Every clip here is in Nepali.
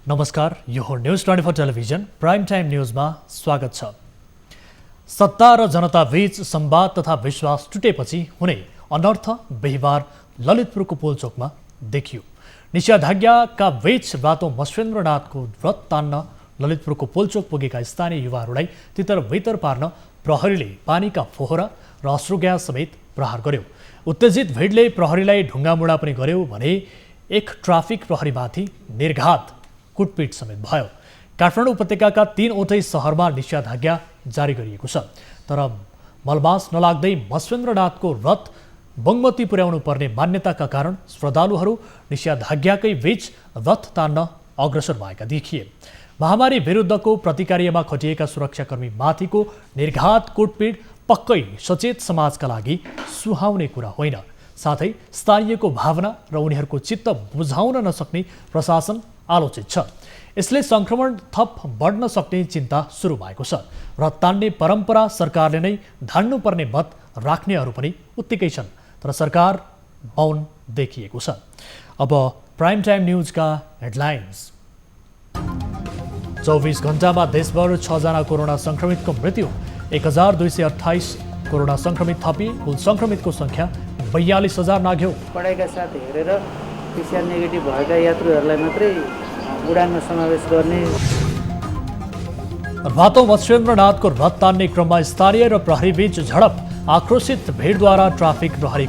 नमस्कार, यो हो न्यूज 24 टेलिभिजन प्राइम टाइम न्यूजमा स्वागत छ। सत्ता र जनता बीच संवाद तथा विश्वास टुटेपछि हुने अनर्थ बिहिबार ललितपुरको पोलचोकमा देखियो। निषेधाज्ञाका बीच रातो मस्वेन्द्रनाथको व्रत तान्न ललितपुरको पोलचोक पुगेका स्थानीय युवाहरूलाई तितर भित्र पार्न प्रहरीले पानीका फोहरा र अश्रु ग्यास समेत प्रहार गर्यो। उत्तेजित भिडले प्रहरीलाई ढुङ्गामुढा पनि गर्यो भने एक ट्राफिक प्रहरीमाथि निर्घात कुटपिट समेत भयो। काठमाडौँ उपत्यकाका 3वटै सहरमा निषेधाज्ञा जारी गरिएको छ, तर मलमास नलाग्दै मस्वेन्द्रनाथको रथ बङ्गमती पुर्याउनु पर्ने मान्यताका कारण श्रद्धालुहरू निषेधाज्ञाकै बीच रथ तान्न अग्रसर भएका देखिए। महामारी विरुद्धको प्रतिकार्यमा खटिएका सुरक्षाकर्मी माथिको निर्घात कुटपिट पक्कै सचेत समाजका लागि सुहाउने कुरा होइन। साथै स्थानीयको भावना र उनीहरूको चित्त बुझाउन नसक्ने प्रशासन आलोचित छ। यसले संक्रमण थप बढ्न सक्ने चिन्ता सुरु भएको छ। रथ तान्ने परम्परा सरकारले नै धान्नुपर्ने मत राख्नेहरू पनि उत्तिकै छन्, तर सरकार मौन देखिएको छ। अब प्राइम टाइम न्यूजका हेडलाइन्स। 24 घण्टामा देशभर 6 जना कोरोना संक्रमितको मृत्यु, 1228 कोरोना संक्रमित थपिए, कुल संक्रमितको संख्या 42,000 नाग्यो। पढाइका साथ हेरेर पीसीआर नेगेटिभ भएका यात्रुहरूलाई मात्रै उडानमा समावेश गर्ने। रातो मस्वेन्द्रनाथको रथ तान्ने क्रममा स्थानीय र प्रहरी बीच झडप, आक्रोशित भिडद्वारा ट्राफिक प्रहरी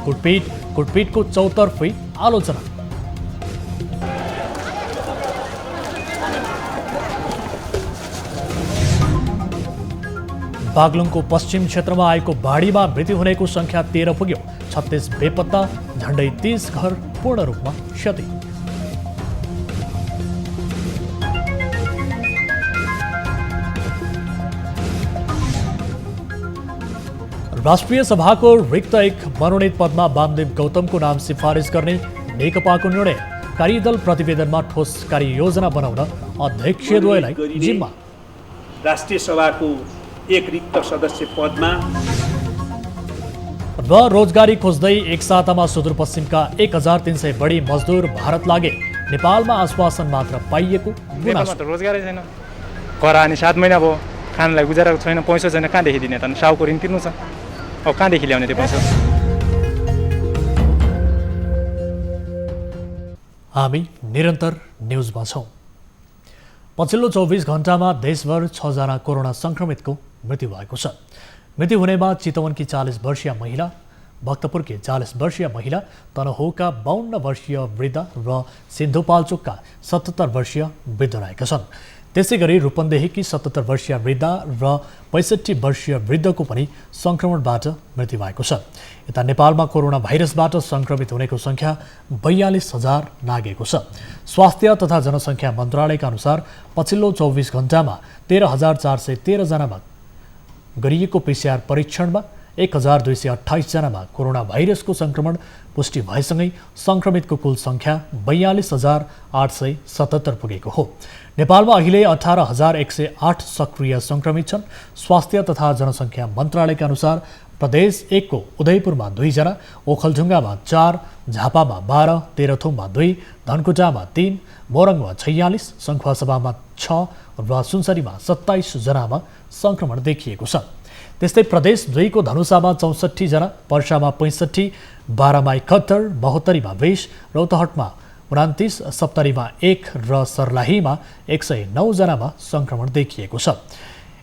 कुटपिटको चौतर्फी आलोचना। बागलुङको पश्चिम क्षेत्रमा आएको बाढीमा मृत्यु हुनेको संख्या 13 पुग्यो, 36 बेपत्ता, झण्डै 30 घर पूर्ण रूपमा क्षति। राष्ट्रिय सभाको रिक्त एक मनोनित पदमा वामदेव गौतमको नाम सिफारिस गर्ने नेकपाको निर्णय, कार्यदल प्रतिवेदनमा ठोस कार्ययोजना बनाउन अध्यक्षद्वयलाई जिम्मा। राष्ट्रिय सभाको एक रिक्त सदस्य पदमा र रोजगारी खोज्दै एक सातामा सुदूरपश्चिमका 1300 बढी मजदुर भारत लागे, नेपालमा आश्वासन मात्र पाइएको नेपालमा त रोजगारै छैन। करा अनि 7 महिना भयो, खानलाई गुजारा छैन, पैसा छैन, कहाँदेखि दिने त? साउको ऋण तिर्नु छ, अब कहाँदेखि ल्याउने त्यो पैसा? हामी निरन्तर न्युजमा छौँ। पछिल्लो 24 घण्टामा देशभर 6 जना कोरोना संक्रमितको मृत्यु भएको छ। मृत्यु हुनेमा चितवनकी 40 वर्षीय महिला, भक्तपुरकी 40 वर्षीय महिला, तनहुका 52 वर्षीय वृद्ध र सिन्धुपाल्चोकका 77 वर्षीय वृद्ध रहेका छन्। त्यसै गरी रूपन्देहीकी 77 वर्षीय वृद्ध र 65 वर्षीय वृद्धको पनि संक्रमणबाट मृत्यु भएको छ। यता नेपालमा कोरोना भाइरसबाट संक्रमित हुनेको संख्या 42,000 नागेको छ। स्वास्थ्य तथा जनसङ्ख्या मन्त्रालयका अनुसार पछिल्लो 24 घण्टामा 13,413 जनामा गरिएको पीसीआर परीक्षणमा 1,228 जनामा कोरोना भाइरसको संक्रमण पुष्टि भएसँगै संक्रमितको कुल संख्या 42,877 पुगेको हो। नेपालमा अहिले 18,108 सक्रिय संक्रमित छन्। स्वास्थ्य तथा जनसङ्ख्या मन्त्रालयका अनुसार प्रदेश 1 को उदयपुरमा 2 जना, ओखलढुङ्गामा 4, झापामा 12, तेह्रथुममा 2, धनकुटामा 3, मोरङमा 46, सङ्खुवासभामा 6 र सुनसरीमा 27 जनामा संक्रमण देखिएको छ। त्यस्तै प्रदेश 2 को धनुषामा 64 जना, पर्सामा 65, बारामा 71, महोत्तरीमा 20, रौतहटमा 29, सप्तरीमा 1 र सर्लाहीमा 109 जनामा सङ्क्रमण देखिएको छ।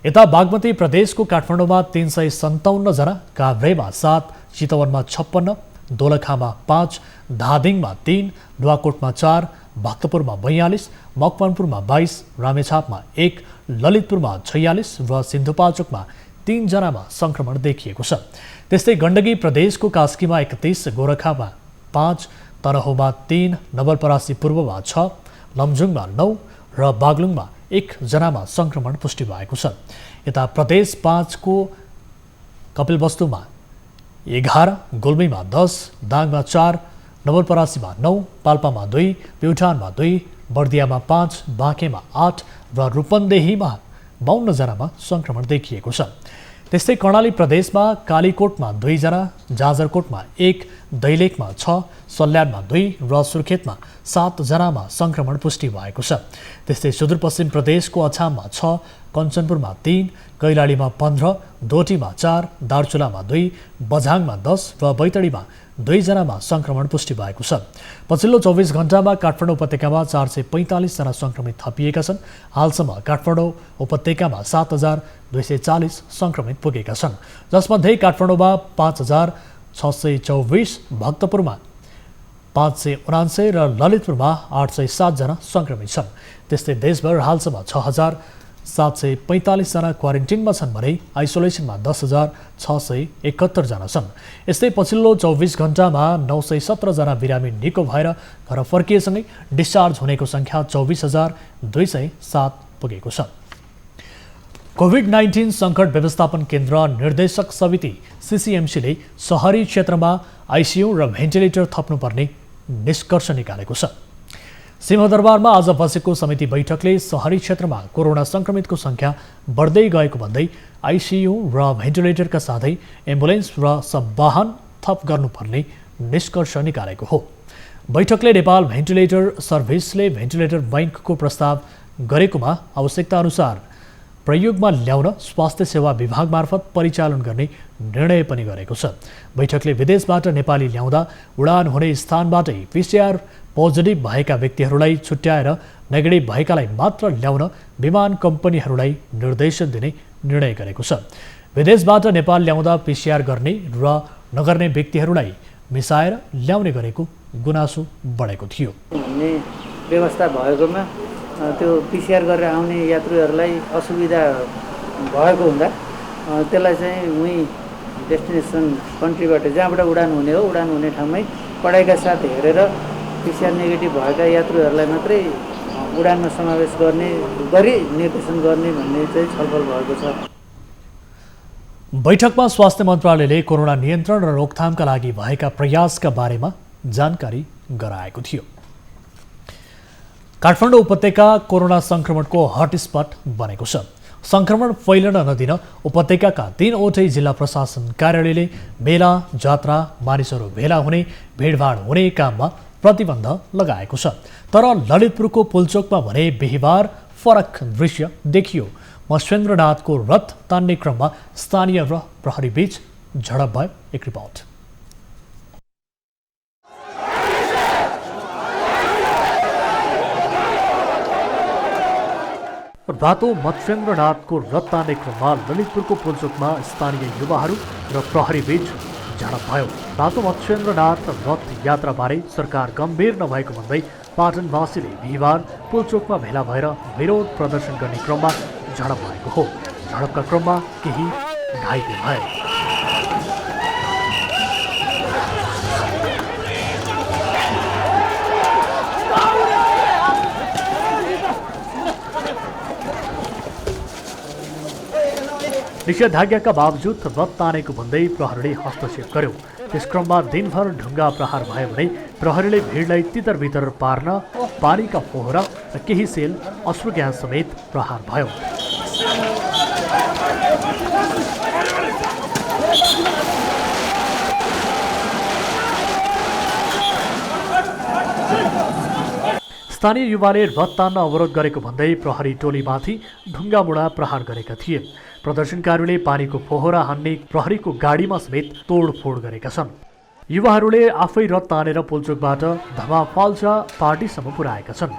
यता बागमती प्रदेशको काठमाडौँमा 357 जना, काभ्रेमा 7, चितवनमा 56, दोलखामा 5, धादिङमा 3, नुवाकोटमा 4, भक्तपुरमा 42, मकवानपुरमा 22, रामेछापमा 1, ललितपुरमा 46 र सिन्धुपाल्चोकमा 3 जनामा सङ्क्रमण देखिएको छ। त्यस्तै गण्डकी प्रदेशको कास्कीमा 31, गोरखामा 5, तनहुँमा 3, नवलपरासी पूर्वमा 6, लमजुङमा 9 र बागलुङमा 1 जनामा सङ्क्रमण पुष्टि भएको छ। यता प्रदेश 5 को कपिलवस्तुमा 11, गुल्मीमा 10, दाङमा 4, नवलपरासीमा 9, पाल्पामा 2, प्युठानमा 2, बर्दियामा 5, बाँकेमा 8 र रूपन्देहीमा 52 जनामा सङ्क्रमण देखिएको छ। त्यस्तै कर्णाली प्रदेशमा कालीकोटमा 2 जना, जाजरकोटमा 1, दैलेखमा 6, सल्यानमा 2 र सुर्खेतमा 7 जनामा सङ्क्रमण पुष्टि भएको छ। त्यस्तै सुदूरपश्चिम प्रदेशको अछाममा 6, कञ्चनपुरमा 3, कैलालीमा 15, डोटीमा 4, दार्चुलामा 2, बझाङमा 10 र बैतडीमा 2 जनामा सङ्क्रमण पुष्टि भएको छ। पछिल्लो 24 घण्टामा काठमाडौँ उपत्यकामा 445 जना सङ्क्रमित थपिएका छन्। हालसम्म काठमाडौँ उपत्यकामा 7,240 सङ्क्रमित पुगेका छन्, जसमध्ये काठमाडौँमा 5,624, भक्तपुरमा 579 र ललितपुरमा 807 जना सङ्क्रमित छन्। त्यस्तै देशभर हालसम्म 6,745 जना क्वारेन्टिनमा छन् भने आइसोलेसनमा 10,671 जना छन्। यस्तै पछिल्लो 24 घण्टामा 917 जना बिरामी निको भएर घर फर्किएसँगै डिस्चार्ज हुनेको सङ्ख्या 24,207 पुगेको छ। कोभिड-19 सङ्कट व्यवस्थापन केन्द्र निर्देशक समिति CCMC ले सहरी क्षेत्रमा आइसियु र भेन्टिलेटर थप्नुपर्ने निष्कर्ष निकालेको छ। सिंहदरबारमा आज बसेको समिति बैठकले सहरी क्षेत्रमा कोरोना सङ्क्रमितको सङ्ख्या बढ्दै गएको भन्दै आइसियु र भेन्टिलेटरका साथै एम्बुलेन्स र सब वाहन थप गर्नुपर्ने निष्कर्ष निकालेको हो। बैठकले नेपाल भेन्टिलेटर सर्भिसले भेन्टिलेटर बैङ्कको प्रस्ताव गरेकोमा आवश्यकता अनुसार प्रयोगमा ल्याउन स्वास्थ्य सेवा विभाग मार्फत परिचालन गर्ने निर्णय पनि गरेको छ। बैठकले विदेशबाट नेपाली ल्याउँदा उडान हुने स्थानबाटै PCR पोजिटिभ भएका व्यक्तिहरूलाई छुट्याएर नेगेटिभ भएकालाई मात्र ल्याउन विमान कम्पनीहरूलाई निर्देशन दिने निर्णय गरेको छ। विदेशबाट नेपाल ल्याउँदा PCR गर्ने र नगर्ने व्यक्तिहरूलाई मिसाएर ल्याउने गरेको गुनासो बढेको थियो। भन्ने व्यवस्था भएकोमा त्यो PCR गरेर आउने यात्रुहरूलाई असुविधा भएको हुँदा त्यसलाई चाहिँ उही डेस्टिनेसन कन्ट्रीबाट जहाँबाट उडान हुने हो, उडान हुने ठाउँमै पढाइका साथ हेरेर PCR नेगेटिभ भएका यात्रुहरूलाई मात्रै उडानमा समावेश गर्ने गरी निर्देशन गर्ने भन्ने चाहिँ छलफल भएको छ। बैठकमा स्वास्थ्य मन्त्रालयले कोरोना नियन्त्रण र रोकथामका लागि भएका प्रयासका बारेमा जानकारी गराएको थियो। काठमाडौँ उपत्यका कोरोना सङ्क्रमणको हटस्पट बनेको छ। सङ्क्रमण फैलन नदिन उपत्यकाका 3वटै जिल्ला प्रशासन कार्यालयले मेला, जात्रा, मानिसहरू भेला हुने, भिडभाड हुने काममा प्रतिबन्ध लगाएको छ। तर ललितपुरको पुलचोकमा भने बिहिबार फरक दृश्य देखियो। मत्स्येन्द्रनाथको रथ तान्ने क्रममा स्थानीय र प्रहरी बीच झडप भयो। एक रिपोर्ट। रातो मत्स्येन्द्रनाथको रथ तान्ने क्रममा ललितपुरको पुलचोकमा स्थानीय युवाहरू र प्रहरी बीच झडप भयो। रातो मत्स्येन्द्रनाथ रथ यात्राबारे सरकार गम्भीर नभएको भन्दै पाटनवासीले बिहिबार पुलचोकमा भेला भएर विरोध प्रदर्शन गर्ने क्रममा झडप भएको हो। झडपका क्रममा केही घाइते भए। निषेधाज्ञाका बावजुद रथ तानेको भन्दै प्रहरीले हस्तक्षेप गर्यो। त्यस क्रममा दिनभर ढुङ्गा प्रहार भयो भने प्रहरीले भिडलाई तितर-बितर पार्न पानीका फोहरा र केही सेल अश्रु ग्यास समेत प्रहार भयो। स्थानीय युवाले रथ तान्न अवरोध गरेको भन्दै प्रहरी टोलीमाथि ढुङ्गामुढा प्रहार गरेका थिए। प्रदर्शनकारीले पानीको फोहरा हान्ने प्रहरीको गाडीमा समेत तोडफोड गरेका छन्। युवाहरूले आफै रथ तानेर पुलचोकबाट धमाफाल्सा पार्टीसम्म पुर्याएका छन्।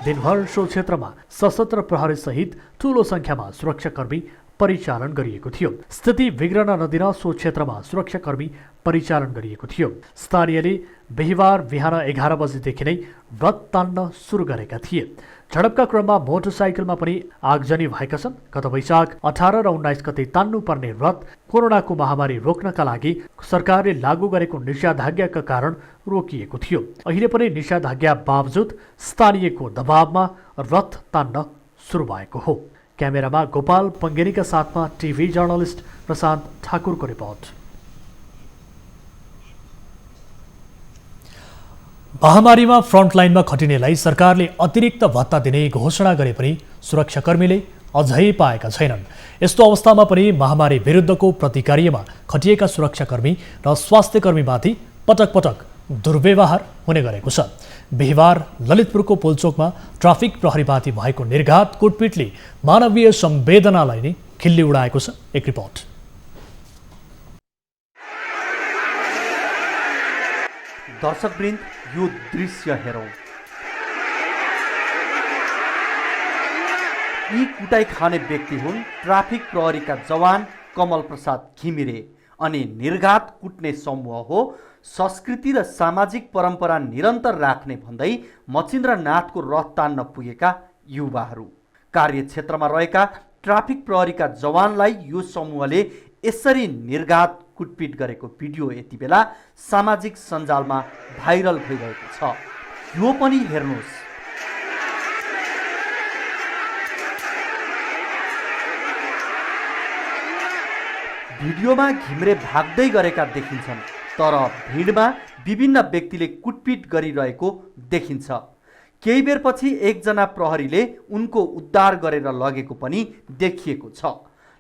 दिनभर सो क्षेत्रमा सशस्त्र प्रहरी सहित ठूलो संख्यामा सुरक्षाकर्मी परिचालन गरिएको थियो। स्थिति बिग्रन नदिन सो क्षेत्रमा सुरक्षाकर्मी परिचालन गरिएको थियो। स्थानीयले बिहिबार बिहान 11 बजेदेखि नै रथ तान्न सुरु गरेका थिए। झडपका क्रममा मोटरसाइकलमा पनि आगजनी भएका छन्। गत वैशाख 18 र 19 गते तान्नुपर्ने रथ कोरोनाको महामारी रोक्नका लागि सरकारले लागू गरेको निषेधाज्ञाका कारण रोकिएको थियो। अहिले पनि निषेधाज्ञा बावजुद स्थानीयको दबावमा रथ तान्न सुरु भएको हो। क्यामेरामा गोपाल पङ्गेरीका साथमा टिभी जर्नलिस्ट प्रशान्त ठाकुरको रिपोर्ट। महामारीमा फ्रन्टलाइनमा खटिनेलाई सरकारले अतिरिक्त भत्ता दिने घोषणा गरे पनि सुरक्षाकर्मीले अझै पाएका छैनन्। यस्तो अवस्थामा पनि महामारी विरुद्धको प्रतिकार्यमा खटिएका सुरक्षाकर्मी र स्वास्थ्यकर्मीमाथि पटक पटक दुर्व्यवहार हुने गरेको छ। बिहिबार ललितपुरको पुलचोकमा ट्राफिक प्रहरीमाथि भएको निर्घात कुटपिटले मानवीय संवेदनालाई नै खिल्ली उडाएको छ। एक रिपोर्ट। दर्शकवृन्द, यो दृश्य हेरौँ। यी कुटाई खाने व्यक्ति हुन् ट्राफिक प्रहरीका जवान कमल प्रसाद घिमिरे अनि निर्घात कुट्ने समूह हो संस्कृति र सामाजिक परम्परा निरन्तर राख्ने भन्दै मचिन्द्रनाथको रथ तान्न पुगेका युवाहरू। कार्यक्षेत्रमा रहेका ट्राफिक प्रहरीका जवानलाई यो समूहले यसरी निर्घात कुटपिट गरेको भिडियो यति बेला सामाजिक सञ्जालमा भाइरल भइरहेको छ। यो पनि हेर्नुहोस्। भिडियोमा घिम्रे भाग्दै गरेका देखिन्छन्, तर भिडमा विभिन्न व्यक्तिले कुटपिट गरिरहेको देखिन्छ। केही बेरपछि एकजना प्रहरीले उनको उद्धार गरेर लगेको पनि देखिएको छ।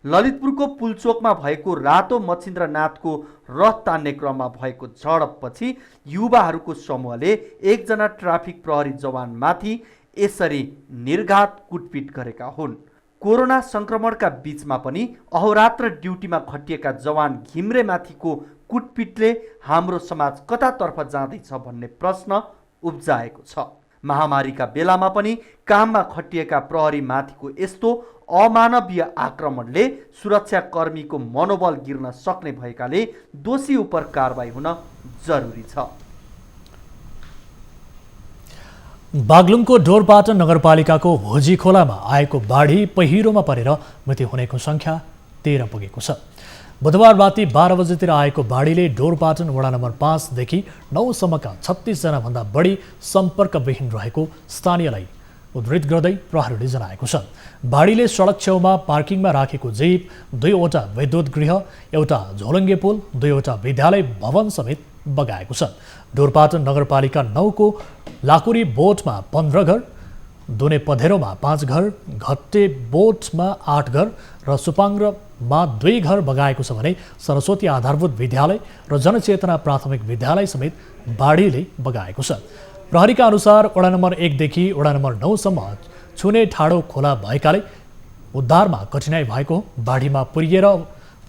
ललितपुरको पुलचोकमा भएको रातो मचिन्द्रनाथको रथ तान्ने क्रममा भएको झडपपछि युवाहरूको समूहले एकजना ट्राफिक प्रहरी जवानमाथि यसरी निर्घात कुटपिट गरेका हुन्। कोरोना संक्रमणका बीचमा पनि अहोरात्र ड्युटीमा खटिएका जवान घिम्रेमाथिको कुटपिटले हाम्रो समाज कतातर्फ जाँदैछ भन्ने प्रश्न उब्जाएको छ। महामारीका बेलामा पनि काममा खटिएका प्रहरी माथिको यस्तो अमानवीय आक्रमणले सुरक्षाकर्मीको मनोबल गिर्न सक्ने भएकाले दोषी उप कारबाही हुन जरुरी छ। बागलुङको डोरपाटन नगरपालिकाको भोजी खोलामा आएको बाढी पहिरोमा परेर मृत्यु हुनेको संख्या 13 पुगेको छ। बुधबार राति 12 बजेतिर आएको बाढीले डोरपाटन वडा नम्बर 5 देखि 9 सम्मका 36 जना भन्दा बढी सम्पर्कविहीन रहेको स्थानीयलाई उद्धृत गर्दै प्रहरीले जनाएको छ। बाढीले सडक छेउमा पार्किङमा राखेको जीप, 2वटा विद्युत गृह, एउटा झोलङ्गे पुल, 2वटा विद्यालय भवन समेत बगाएको छ। डोरपाटन नगरपालिका 9 को लाकुरी बोटमा 15 घर, दुने पधेरोमा 5 घर, घट्टे बोटमा 8 घर र सुपाङ्ग्रमा 2 घर बगाएको छ भने सरस्वती आधारभूत विद्यालय र जनचेतना प्राथमिक विद्यालय समेत बाढीले बगाएको छ। प्रहरीका अनुसार वडा नम्बर 1 देखि वडा नम्बर 9 सम्म छुने ठाडो खोला भएकाले उद्धारमा कठिनाई भएको। बाढीमा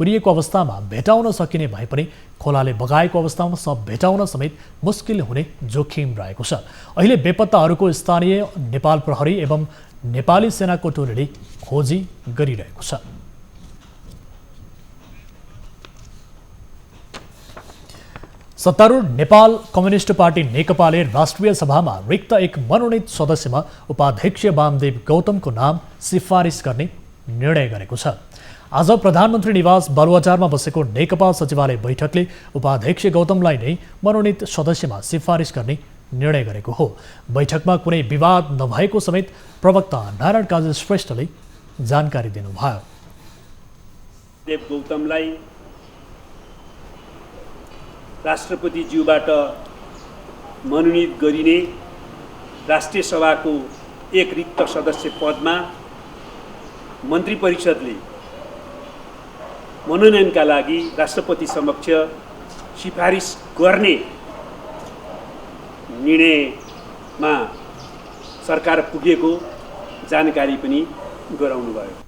पुरिएको अवस्थामा भेटाउन सकिने भए पनि खोलाले बगाएको अवस्थामा सब भेटाउन समेत मुस्किल हुने जोखिम रहेको छ। अहिले बेपत्ताहरूको स्थानीय नेपाल प्रहरी एवं नेपाली सेनाको टोलीले खोजी गरिरहेको छ। सत्तारूढ नेपाल कम्युनिस्ट पार्टी नेकपाले राष्ट्रिय सभामा रिक्त एक मनोनित सदस्यमा उपाध्यक्ष वामदेव गौतमको नाम सिफारिस गर्ने निर्णय गरेको छ। आज प्रधानमन्त्री निवास बालुवाटारमा बसेको नेकपा सचिवालय बैठकले उपाध्यक्ष गौतमलाई नै मनोनित सदस्यमा सिफारिस गर्ने निर्णय गरेको हो। बैठकमा कुनै विवाद नभएको समेत प्रवक्ता नारायण काजी श्रेष्ठले जानकारी दिनुभयो। देव गौतमलाई राष्ट्रपतिज्यूबाट मनोनित गरिने राष्ट्रिय सभाको एक रिक्त सदस्य पदमा मन्त्री परिषदले मनोनयनका लागि राष्ट्रपति समक्ष सिफारिस गर्ने निर्णयमा सरकार पुगेको जानकारी पनि गराउनुभयो।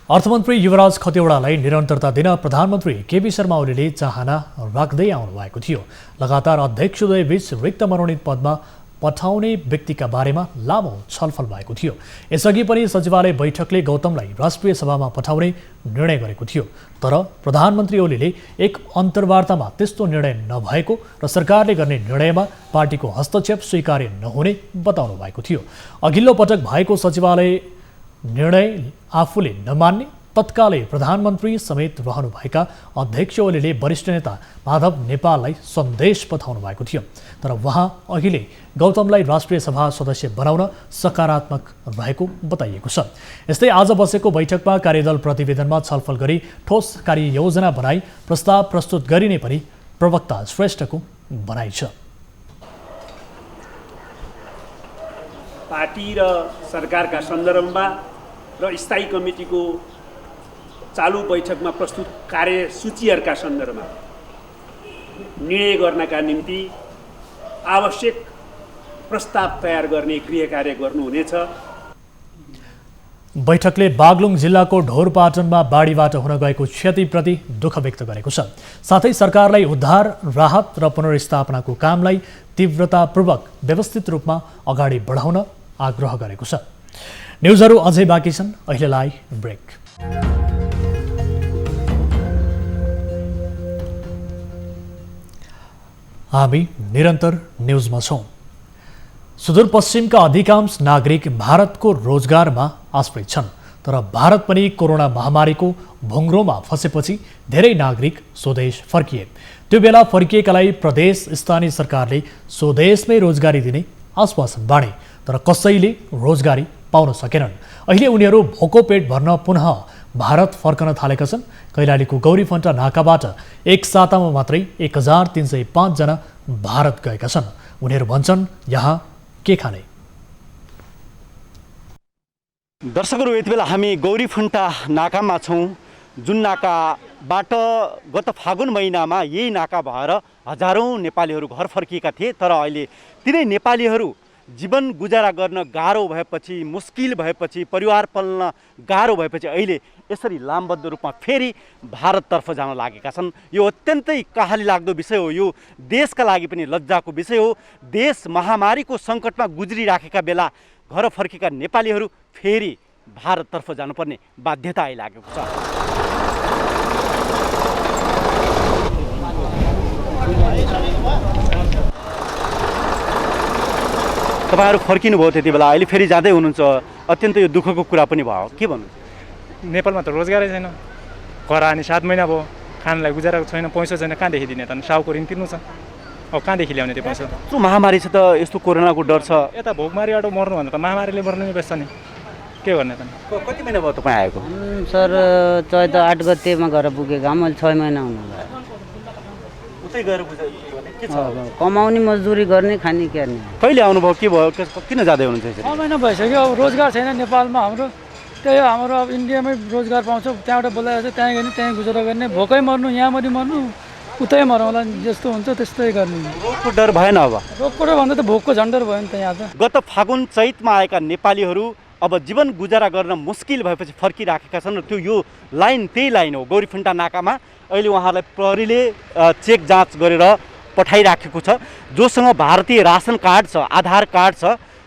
अर्थमन्त्री युवराज खतिवडालाई निरन्तरता दिन प्रधानमन्त्री केपी शर्मा ओलीले चाहना राख्दै आउनुभएको थियो। लगातार अध्यक्षद्वयबीच रिक्त मनोनित पदमा पठाउने व्यक्तिका बारेमा लामो छलफल भएको थियो। यसअघि पनि सचिवालय बैठकले गौतमलाई राष्ट्रिय सभामा पठाउने निर्णय गरेको थियो, तर प्रधानमन्त्री ओलीले एक अन्तर्वार्तामा त्यस्तो निर्णय नभएको र सरकारले गर्ने निर्णयमा पार्टीको हस्तक्षेप स्वीकार्य नहुने बताउनु भएको थियो। अघिल्लो पटक भएको सचिवालय निर्णय आफूले नमान्ने तत्कालै प्रधानमन्त्री समेत रहनुभएका अध्यक्ष ओलीले वरिष्ठ नेता माधव नेपाललाई सन्देश पठाउनु भएको थियो, तर उहाँ अहिले गौतमलाई राष्ट्रिय सभा सदस्य बनाउन सकारात्मक रहेको बताइएको छ। यस्तै आज बसेको बैठकमा कार्यदल प्रतिवेदनमा छलफल गरी ठोस कार्ययोजना बनाई प्रस्ताव प्रस्तुत गरिने पनि प्रवक्ता श्रेष्ठको भनाइ छ। पार्टी र सरकारका सन्दर्भमा र स्थायी कमिटीको चालु बैठकमा प्रस्तुत कार्यसूचीहरूका सन्दर्भमा निर्णय गर्नका निम्ति आवश्यक प्रस्ताव तयार गर्ने गृह कार्य गर्नुहुनेछ। बैठकले बागलुङ जिल्लाको ढोरपाटनमा बाढीबाट हुन गएको क्षतिप्रति दुःख व्यक्त गरेको छ। साथै सरकारलाई उद्धार, राहत र पुनर्स्थापनाको कामलाई तीव्रतापूर्वक व्यवस्थित रूपमा अगाडि बढाउन आग्रह गरेको छ। न्युजहरू अझै बाँकी छन्, अहिलेलाई ब्रेक। हामी निरन्तर न्युजमा छौँ। सुदूरपश्चिमका अधिकांश नागरिक भारतको रोजगारमा आश्रित छन्, तर भारत पनि कोरोना महामारीको भुङ्ग्रोमा फसेपछि धेरै नागरिक स्वदेश फर्किए। त्यो बेला फर्किएकालाई प्रदेश स्थानीय सरकारले स्वदेशमै रोजगारी दिने आश्वासन बाँडे, तर कसैले रोजगारी पाउन सकेनन्। अहिले उनीहरू भोको पेट भर्न पुनः भारत फर्कन थालेका छन्। कैलालीको गौरीफन्टा नाकाबाट एक सातामा मात्रै 1305 जना भारत गएका छन्। उनीहरू भन्छन् यहाँ के खाने। दर्शकहरू, यति बेला हामी गौरीफन्टा नाकामा छौँ, जुन नाकाबाट गत फागुन महिनामा यही नाका भएर हजारौँ नेपालीहरू घर फर्किएका थिए। तर अहिले तिनै नेपालीहरू जीवन गुजारा गर्न गाह्रो भएपछि, मुस्किल भएपछि, परिवार पाल्न गाह्रो भएपछि अहिले यसरी लामबद्ध रूपमा फेरि भारततर्फ जान लागेका छन्। यो अत्यन्तै कहाली लाग्दो विषय हो। यो देशका लागि पनि लज्जाको विषय हो। देश महामारीको सङ्कटमा गुज्रिराखेका बेला घर फर्केका नेपालीहरू फेरि भारततर्फ जानुपर्ने बाध्यता आइलागेको छ। तपाईँहरू फर्किनुभयो त्यति बेला, अहिले फेरि जाँदै हुनुहुन्छ, अत्यन्त यो दुःखको कुरा पनि भयो, के भन्नु? नेपालमा त रोजगारै छैन, करा अनि 7 महिना भयो, खानलाई गुजाराको छैन, पैसा छैन, कहाँदेखि दिने त? साउको ऋण तिर्नु छ, अब कहाँदेखि ल्याउने त्यो पैसा? यस्तो महामारी छ त, यस्तो कोरोनाको डर छ, यता भोकमारीबाट मर्नु भन्दा त महामारीले मर्नु नै बेच्छ नि, के गर्ने त? कति महिना भयो तपाईँ आएको? सर चैत 8 गतेमा घर पुगेको, मैले 6 महिना हुनु भयो। उतै गएर के छ? कमाउने मजदुरी गर्ने, खाने गर्ने। कहिले आउनुभयो, के भयो, किन जाँदै हुनुहुन्छ यसरी? 6 महिना भइसक्यो। अब रोजगार छैन नेपालमा हाम्रो, त्यही हाम्रो अब इन्डियामै रोजगार पाउँछ, त्यहाँबाट बोलाएर चाहिँ त्यहाँ गर्ने, त्यहीँ गुजारा गर्ने, भोकै मर्नु, यहाँभरि मर्नु, उतै मरौँला, जस्तो हुन्छ त्यस्तै गर्ने। रोगको डर भएन? अब रोगको डर भन्दा त भोकको झन्डर भयो नि त यहाँ त। गत फागुन चैतमा आएका नेपालीहरू अब जीवन गुजारा गर्न मुस्किल भएपछि फर्किराखेका छन्। त्यो यो लाइन त्यही लाइन हो, गौरीफन्टा नाकामा। अहिले उहाँहरूलाई प्रहरीले चेक जाँच गरेर पठाइराखेको छ। जोसँग भारतीय राशन कार्ड छ, आधार कार्ड छ,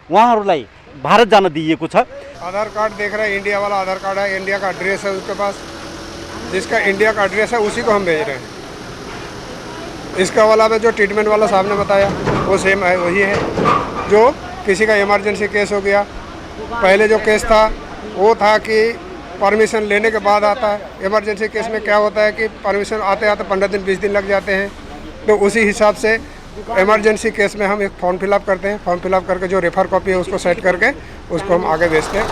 उहाँहरूलाई भारत जान दिइएको छ। आधार कार्ड देख रहे हैं, इंडिया वाला आधार कार्ड है, इंडिया का एड्रेस है उसके पास, जिसका इंडिया का एड्रेस है उसी को हम भेज रहे हैं। इसका वाला में जो ट्रीटमेंट वाला साहब ने बताया वो सेम है, वही है। जो किसी का इमरजेंसी केस हो गया, पहले जो केस था वो था कि परमिशन लेने के बाद आता है। इमरजेंसी केस में क्या होता है कि परमिशन आते आते 15 दिन 20 दिन लग जाते हैं। तो उसी हिसाब से इमरजेंसी केस में हम एक फॉर्म फिलअप करते हैं। फॉर्म फिलअप करके जो रेफर कॉपी है उसको सेट करके उसको हम आगे भेजते हैं।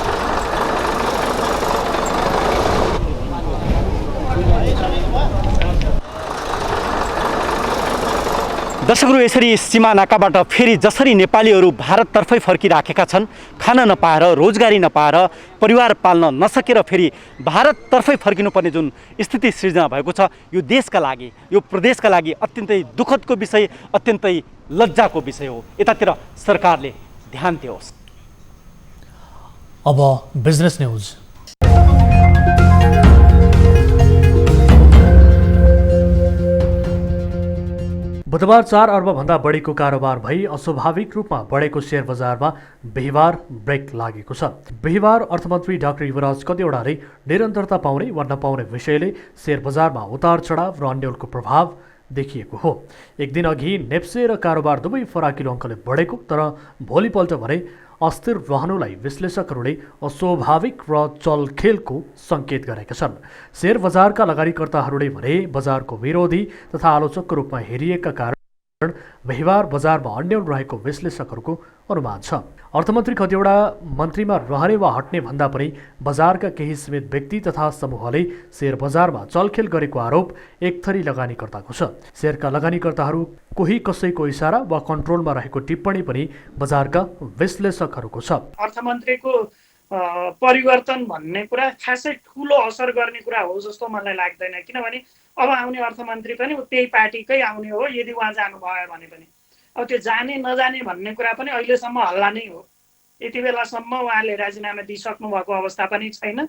दर्शकहरू, यसरी सीमा नाकाबाट फेरि जसरी नेपालीहरू भारततर्फै फर्किराखेका छन्, खान नपाएर, रोजगारी नपाएर, परिवार पाल्न नसकेर फेरि भारततर्फै फर्किनुपर्ने जुन स्थिति सिर्जना भएको छ, यो देशका लागि, यो प्रदेशका लागि अत्यन्तै दुःखदको विषय, अत्यन्तै लज्जाको विषय हो। यतातिर सरकारले ध्यान दियोस्। अब बिजनेस न्यूज। बुधबार 4 अर्बभन्दा बढीको कारोबार भई अस्वाभाविक रूपमा बढेको सेयर बजारमा बिहिबार ब्रेक लागेको छ। बिहिबार अर्थमन्त्री डाक्टर युवराज कतिवटाले निरन्तरता पाउने वा नपाउने विषयले सेयर बजारमा उतार चढाव र अन्यलको प्रभाव देखिएको हो। एक दिन अघि नेप्से र कारोबार दुवै फराकिलो अङ्कले बढेको, तर भोलिपल्ट भने अस्थिर रहनुलाई विश्लेषकहरूले अस्वाभाविक र चलखेलको सङ्केत गरेका छन्। सेयर बजारका लगानीकर्ताहरूले भने बजारको विरोधी तथा आलोचकको रूपमा हेरिएका कारण बिहिबार बजारमा अन्यल रहेको विश्लेषकहरूको अनुमान छ। अर्थमन्त्री कतिवटा मन्त्रीमा रहने वा हट्ने भन्दा पनि बजारका केही सीमित व्यक्ति तथा समूहले सेयर बजारमा चलखेल गरेको आरोप एक थरी लगानीकर्ताको छ। सेयरका लगानीकर्ताहरू कोही कसैको इसारा वा कन्ट्रोलमा रहेको टिप्पणी पनि बजारका विश्लेषकहरूको छ। अर्थमन्त्रीको परिवर्तन भन्ने कुरा खासै ठुलो असर गर्ने कुरा हो जस्तो मलाई लाग्दैन, किनभने अब आउने अर्थमन्त्री पनि त्यही पार्टीकै आउने हो। यदि उहाँ जानुभयो भने पनि अब त्यो जाने नजाने भन्ने कुरा पनि अहिलेसम्म हल्ला नै हो। यति बेलासम्म उहाँले राजीनामा दिइसक्नु भएको अवस्था पनि छैन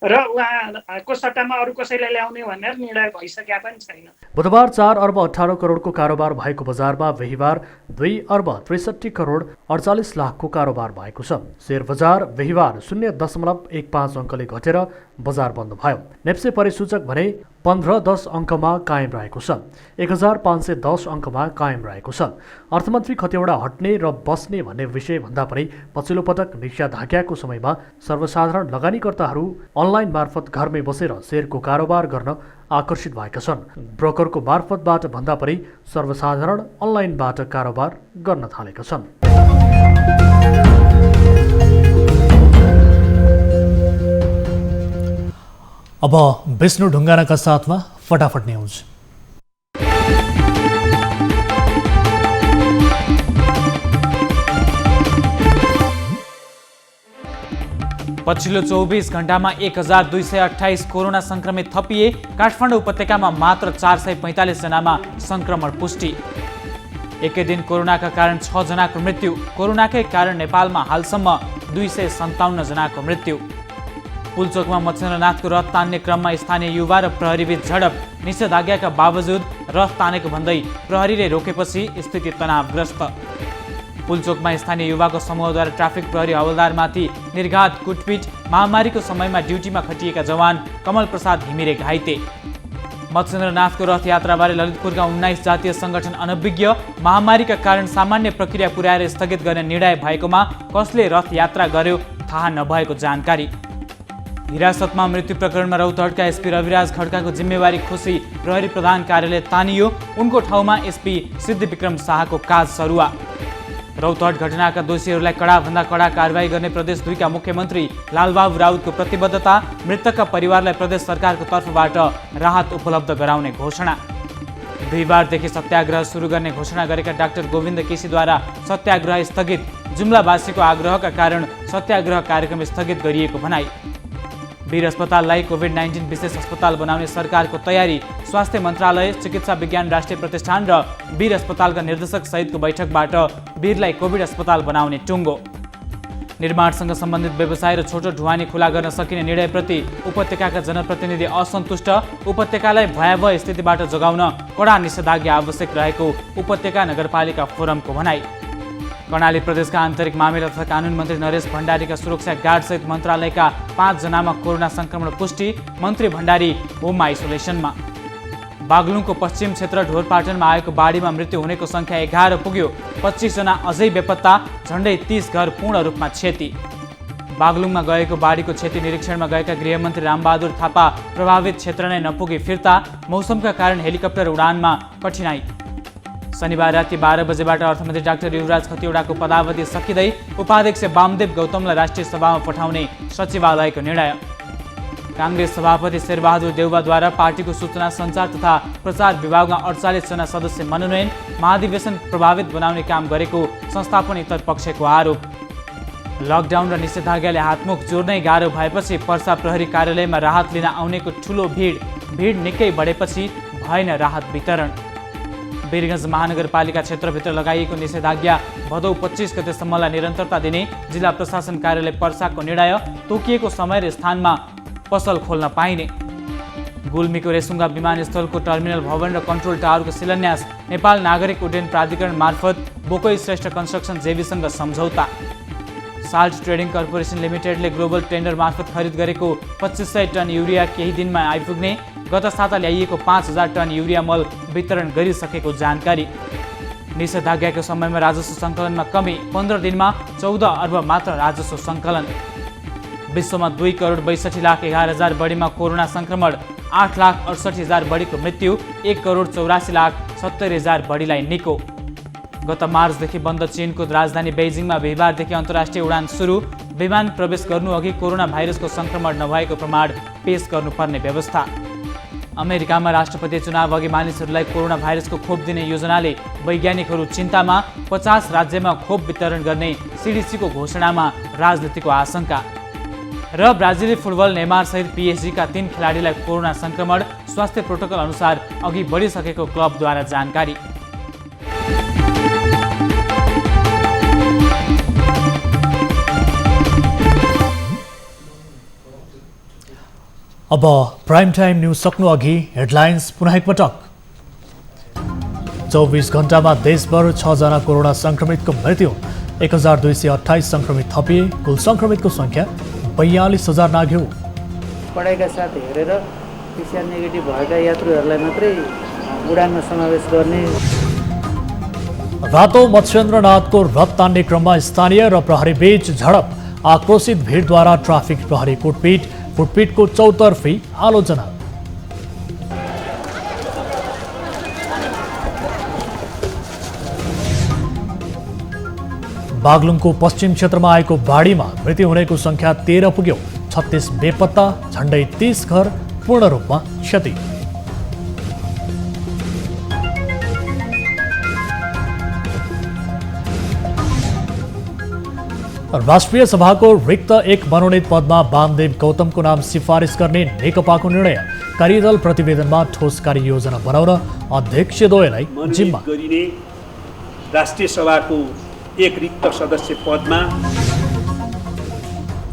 र उहाँको सट्टामा अरू कसैलाई ल्याउने भनेर निर्णय भइसकेका पनि छैन। बुधबार 4 अर्ब 18 करोडको कारोबार भएको बजारमा बिहिबार 2 अर्ब 63 करोड 48 लाखको कारोबार भएको छ। सेयर बजार बिहिबार 0.15 अङ्कले घटेर बजार बन्द भयो। नेप्से परिसूचक भने 15.10 अङ्कमा कायम रहेको छ। 1510 अङ्कमा कायम रहेको छ। अर्थमन्त्री कतिवटा हट्ने र बस्ने भन्ने विषय भन्दा पनि पछिल्लो पटक निषेधाज्ञाको समयमा सर्वसाधारण लगानीकर्ताहरू अनलाइन मार्फत घरमै बसेर सेयरको कारोबार गर्न आकर्षित भएका छन्। ब्रोकरको मार्फतबाट भन्दा पनि सर्वसाधारण अनलाइनबाट कारोबार गर्न थालेका छन्। अब विष्णु ढुङ्गानाका साथमा फटाफट न्यूज। पछिल्लो 24 घण्टामा 1228 कोरोना संक्रमित थपिए। काठमाडौँ उपत्यकामा मात्र 445 जनामा संक्रमण पुष्टि। एकै दिन कोरोनाका कारण 6 जनाको मृत्यु। कोरोनाकै कारण नेपालमा हालसम्म 257 जनाको मृत्यु। पुलचोकमा मच्छेन्द्रनाथको रथ तान्ने क्रममा स्थानीय युवा र प्रहरीबीच झडप। निषेधाज्ञाका बावजुद रथ तानेको भन्दै प्रहरीले रोकेपछि स्थिति तनावग्रस्त। पुलचोकमा स्थानीय युवाको समूहद्वारा ट्राफिक प्रहरी हवलदारमाथि निर्घात कुटपिट। महामारीको समयमा ड्युटीमा खटिएका जवान कमल प्रसाद घिमिरे घाइते। मच्छेन्द्रनाथको रथ यात्राबारे ललितपुरका 19 जातीय सङ्गठन अनभिज्ञ। महामारीका कारण सामान्य प्रक्रिया पुर्याएर स्थगित गर्ने निर्णय भएकोमा कसले रथ यात्रा गर्यो थाहा नभएको जानकारी। हिरासतमा मृत्यु प्रकरणमा रौतहटका एसपी रविराज खड्काको जिम्मेवारी खुसी। प्रहरी प्रधान कार्यालय तानियो। उनको ठाउँमा एसपी सिद्धिविक्रम शाहको काज सरुवा। रौतहट घटनाका दोषीहरूलाई कडाभन्दा कडा कारवाही गर्ने प्रदेश 2 का मुख्यमन्त्री लालबाबु राउतको प्रतिबद्धता। मृतकका परिवारलाई प्रदेश सरकारको तर्फबाट राहत उपलब्ध गराउने घोषणा। बिहिबारदेखि सत्याग्रह सुरु गर्ने घोषणा गरेका डाक्टर गोविन्द केसीद्वारा सत्याग्रह स्थगित। जुम्लावासीको आग्रहका कारण सत्याग्रह कार्यक्रम स्थगित गरिएको भनाई। वीर अस्पताललाई कोभिड-19 विशेष अस्पताल बनाउने सरकारको तयारी। स्वास्थ्य मन्त्रालय, चिकित्सा विज्ञान राष्ट्रिय प्रतिष्ठान र वीर अस्पतालका निर्देशक सहितको बैठकबाट वीरलाई कोभिड अस्पताल बनाउने टुङ्गो। निर्माणसँग सम्बन्धित व्यवसाय र छोटो ढुवानी खुला गर्न सकिने निर्णयप्रति उपत्यकाका जनप्रतिनिधि असन्तुष्ट। उपत्यकालाई भयावह स्थितिबाट जोगाउन कडा निषेधाज्ञा आवश्यक रहेको उपत्यका नगरपालिका फोरमको भनाई। कर्णाली प्रदेशका आन्तरिक मामिला तथा कानुन मन्त्री नरेश भण्डारीका सुरक्षा गार्डसहित मन्त्रालयका 5 जनामा कोरोना संक्रमण पुष्टि। मन्त्री भण्डारी होम आइसोलेसनमा। बागलुङको पश्चिम क्षेत्र ढोरपाटनमा आएको बाढीमा मृत्यु हुनेको सङ्ख्या 11 पुग्यो। 25 जना अझै बेपत्ता। झन्डै 30 घर पूर्ण रूपमा क्षति। बागलुङमा गएको बाढीको क्षति निरीक्षणमा गएका गृहमन्त्री रामबहादुर थापा प्रभावित क्षेत्र नै नपुगी फिर्ता। मौसमका कारण हेलिकप्टर उडानमा कठिनाई। शनिबार राति 12 बजेबाट अर्थमन्त्री डाक्टर युवराज खतिवडाको पदावधि सकिँदै उपाध्यक्ष वामदेव गौतमलाई राष्ट्रिय सभामा पठाउने सचिवालयको निर्णय। काङ्ग्रेस सभापति शेरबहादुर देउवाद्वारा पार्टीको सूचना सञ्चार तथा प्रचार विभागमा 48 जना सदस्य मनोनयन, महाधिवेशन प्रभावित बनाउने काम गरेको संस्थापन इतर पक्षको आरोप। लकडाउन र निषेधाज्ञाले हातमुख जोड्नै गाह्रो भएपछि पर्सा प्रहरी कार्यालयमा राहत लिन आउनेको ठूलो भिड निकै बढेपछि भएन राहत वितरण। वीरगञ्ज महानगरपालिका क्षेत्रभित्र लगाइएको निषेधाज्ञा भदौ 25 गतेसम्मलाई निरन्तरता दिने जिल्ला प्रशासन कार्यालय पर्साको निर्णय। तोकिएको समय र स्थानमा पसल खोल्न पाइने। गुल्मीको रेसुङ्गा विमानस्थलको टर्मिनल भवन र कन्ट्रोल टावरको शिलान्यास नेपाल नागरिक उड्डयन प्राधिकरण मार्फत बोकोई श्रेष्ठ कन्स्ट्रक्सन जेबीसँग सम्झौता। साल्ट ट्रेडिङ कर्पोरेसन लिमिटेडले ग्लोबल टेन्डर मार्फत खरिद गरेको 2500 टन युरिया केही दिनमा आइपुग्ने। गत साता ल्याइएको 5000 टन युरिया मल वितरण गरिसकेको जानकारी। निषेधाज्ञाको समयमा राजस्व सङ्कलनमा कमी, 15 दिनमा 14 अर्ब मात्र राजस्व सङ्कलन। विश्वमा 2 करोड 62,11,000 बढीमा कोरोना सङ्क्रमण, 8,68,000 बढीको मृत्यु, 1 करोड 84,70,000 बढीलाई निको। गत मार्चदेखि बन्द चीनको राजधानी बेइजिङमा बिहिबारदेखि अन्तर्राष्ट्रिय उडान सुरु। विमान प्रवेश गर्नु अघि कोरोना भाइरसको सङ्क्रमण नभएको प्रमाण पेश गर्नुपर्ने व्यवस्था। अमेरिकामा राष्ट्रपति चुनाव अघि मानिसहरूलाई कोरोना भाइरसको खोप दिने योजनाले वैज्ञानिकहरू चिन्तामा। 50 राज्यमा खोप वितरण गर्ने सिडिसीको घोषणामा राजनीतिको आशंका। र ब्राजिली फुटबल नेमार सहित पीएसजीका 3 खेलाडीलाई कोरोना सङ्क्रमण, स्वास्थ्य प्रोटोकल अनुसार अघि बढिसकेको क्लबद्वारा जानकारी। अब प्राइम टाइम न्यूज सक्नु अघि हेडलाइन्स पुनः एकपटक। 24 घण्टामा देशभर 6 जना कोरोना संक्रमितको मृत्यु, 1228 संक्रमित थपिए। कुल संक्रमितको संख्या 42,000 नाघ्यो। पढाइका साथ हेरेर पीसीआर नेगेटिभ भएका यात्रुहरूलाई मात्रै उडानमा समावेश गर्ने। रातो मत्स्येन्द्रनाथको रथ तान्ने क्रममा स्थानीय र प्रहरी बीच झडप, आक्रोशित भिडद्वारा ट्राफिक प्रहरी कुटपिटको चौतर्फी आलोचना। बागलुङको पश्चिम क्षेत्रमा आएको बाढीमा मृत्यु हुनेको संख्या 13 पुग्यो। 36 बेपत्ता, झण्डै 30 घर पूर्ण रूपमा क्षति। राष्ट्रिय सभाको रिक्त 1 मनोनित पदमा वामदेव गौतमको नाम सिफारिस गर्ने नेकपाको निर्णय। कार्यदल प्रतिवेदनमा ठोस कार्ययोजना बनाउन अध्यक्षद्वयलाई जिम्मा। गरिने राष्ट्रिय सभाको 1 रिक्त सदस्य पदमा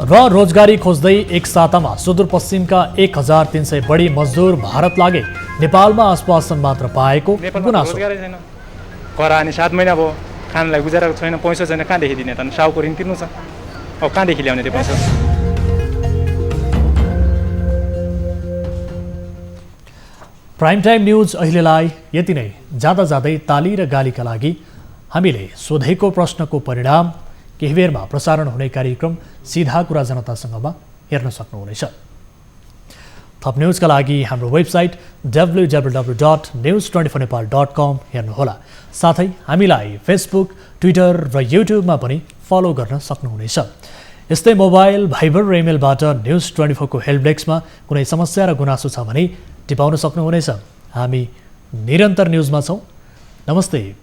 र रोजगारी खोज्दै एक सातामा सुदूरपश्चिमका 1300 बढी मजदुर भारत लागे। नेपालमा आश्वासन मात्र पाएको गुनासो। रोजगारै छैन, करानी 7 महिना भयो, खानलाई गुजाराको छैन, पैसा छैन, कहाँदेखि दिने त? साउको ऋण तिर्नु छ, अब कहाँदेखि ल्याउने त्यो पैसा? प्राइम टाइम न्यूज अहिलेलाई यति नै। जाँदा जाँदै ताली र गालीका लागि हामीले सोधेको प्रश्नको परिणाम केही बेरमा प्रसारण हुने कार्यक्रम सीधा कुरा जनतासँगमा हेर्न सक्नुहुनेछ। थप न्युजका लागि हाम्रो वेबसाइट www.news24nepal.com हेर्नुहोला। साथै हामीलाई फेसबुक, ट्विटर र युट्युबमा पनि फलो गर्न सक्नुहुनेछ। यस्तै मोबाइल, भाइबर र इमेलबाट न्युज 24 को हेल्प डेस्कमा कुनै समस्या र गुनासो छ भने टिपाउन सक्नुहुनेछ। हामी निरन्तर न्युजमा छौँ। नमस्ते।